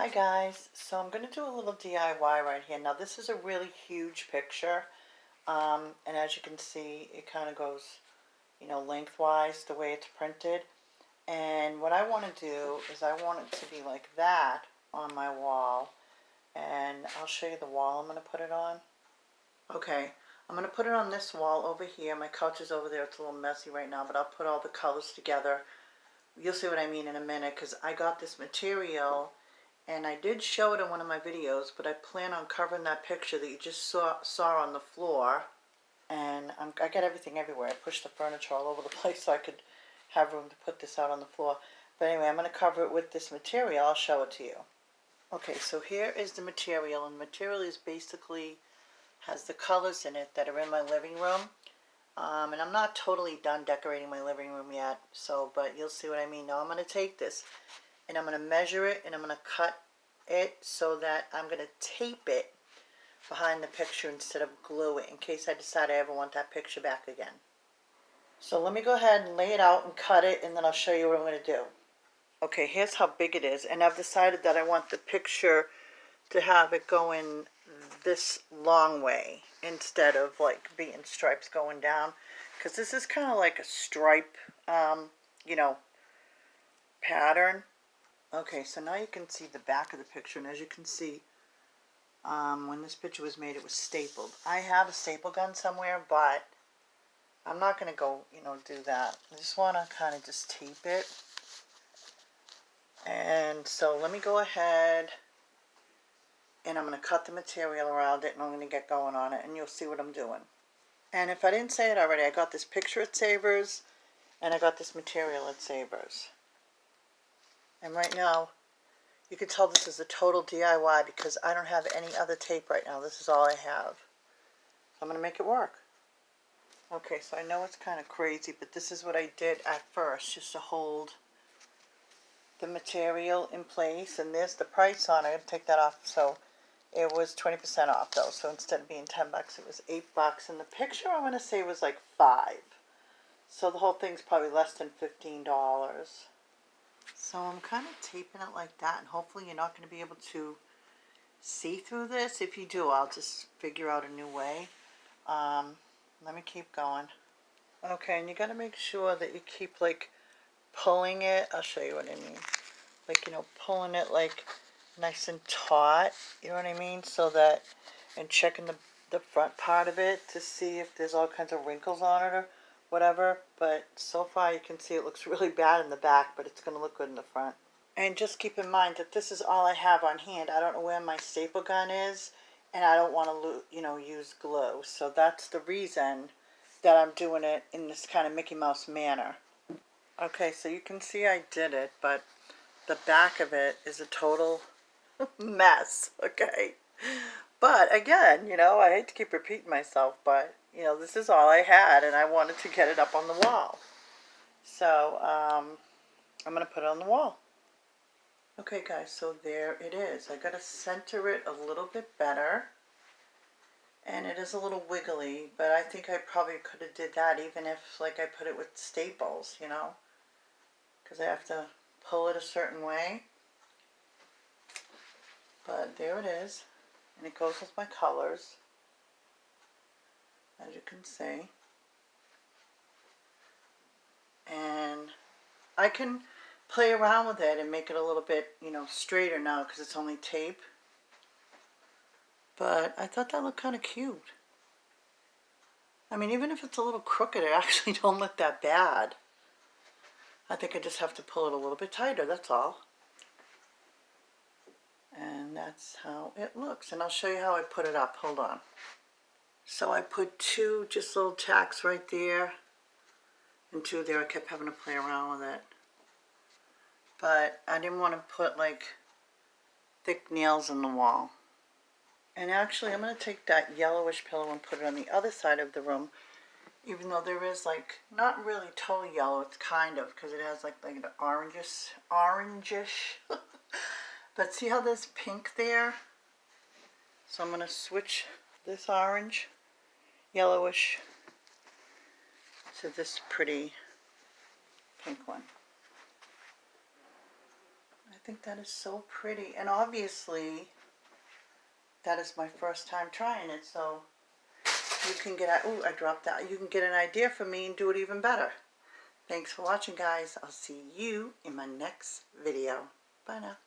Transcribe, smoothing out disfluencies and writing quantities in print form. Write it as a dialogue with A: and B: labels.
A: Hi guys, so I'm going to do a little DIY right here. Now this is a really huge picture, and as you can see it kind of goes, lengthwise the way it's printed. And what I want to do is I want it to be like that on my wall, and I'll show you the wall I'm going to put it on. Okay, I'm going to put it on this wall over here. My couch is over there, it's a little messy right now, but I'll put all the colors together. You'll see what I mean in a minute, because I got this material and I did show it in one of my videos, but I plan on covering that picture that you just saw on the floor. And I got everything everywhere. I pushed the furniture all over the place so I could have room to put this out on the floor. But anyway, I'm going to cover it with this material. I'll show it to you. Okay, so here is the material, and the material is basically has the colors in it that are in my living room. And I'm not totally done decorating my living room yet, but you'll see what I mean. Now I'm going to take this and I'm going to measure it and I'm going to cut it so that I'm going to tape it behind the picture instead of glue it in case I decide I ever want that picture back again. So let me go ahead and lay it out and cut it, and then I'll show you what I'm going to do. Okay, here's how big it is, and I've decided that I want the picture to have it going this long way instead of like being stripes going down, because this is kind of like a stripe pattern. Okay, so now you can see the back of the picture, and as you can see, when this picture was made, it was stapled. I have a staple gun somewhere, but I'm not going to go, do that. I just want to kind of just tape it. And so let me go ahead, and I'm going to cut the material around it, and I'm going to get going on it, and you'll see what I'm doing. And if I didn't say it already, I got this picture at Savers, and I got this material at Savers. And right now, you can tell this is a total DIY because I don't have any other tape right now. This is all I have. I'm going to make it work. Okay, so I know it's kind of crazy, but this is what I did at first, just to hold the material in place. And there's the price on it. I gotta take that off. So it was 20% off though. So instead of being 10 bucks, it was 8 bucks. And the picture I want to say was like 5. So the whole thing's probably less than $15. So I'm kind of taping it like that, and hopefully you're not going to be able to see through this. If you do, I'll just figure out a new way. Let me keep going. Okay, and you got to make sure that you keep like pulling it. I'll show you what I mean. Like, pulling it like nice and taut, you know what I mean? So that, and checking the front part of it to see if there's all kinds of wrinkles on it or whatever. But so far you can see it looks really bad in the back, but it's going to look good in the front. And just keep in mind that this is all I have on hand. I don't know where my staple gun is, and I don't want to, use glue. So that's the reason that I'm doing it in this kind of Mickey Mouse manner. Okay, so you can see I did it, but the back of it is a total mess, okay? But again, I hate to keep repeating myself, but, this is all I had, and I wanted to get it up on the wall. So, I'm going to put it on the wall. Okay guys, so there it is. I got to center it a little bit better, and it is a little wiggly, but I think I probably could have did that even if like I put it with staples, because I have to pull it a certain way. But there it is, and it goes with my colors, as you can see. And I can play around with it and make it a little bit, straighter now because it's only tape. But I thought that looked kind of cute. I mean, even if it's a little crooked, it actually don't look that bad. I think I just have to pull it a little bit tighter, that's all. And that's how it looks. And I'll show you how I put it up. Hold on. So I put 2 just little tacks right there, and 2 there. I kept having to play around with it. But I didn't want to put like thick nails in the wall. And actually I'm going to take that yellowish pillow and put it on the other side of the room, even though there is like not really totally yellow, it's kind of, because it has like an orangish but see how there's pink there? So I'm going to switch this orange, yellowish, to this pretty pink one. I think that is so pretty. And obviously, that is my first time trying it, so you can get, oh, I dropped that. You can get an idea from me and do it even better. Thanks for watching, guys. I'll see you in my next video. Bye now.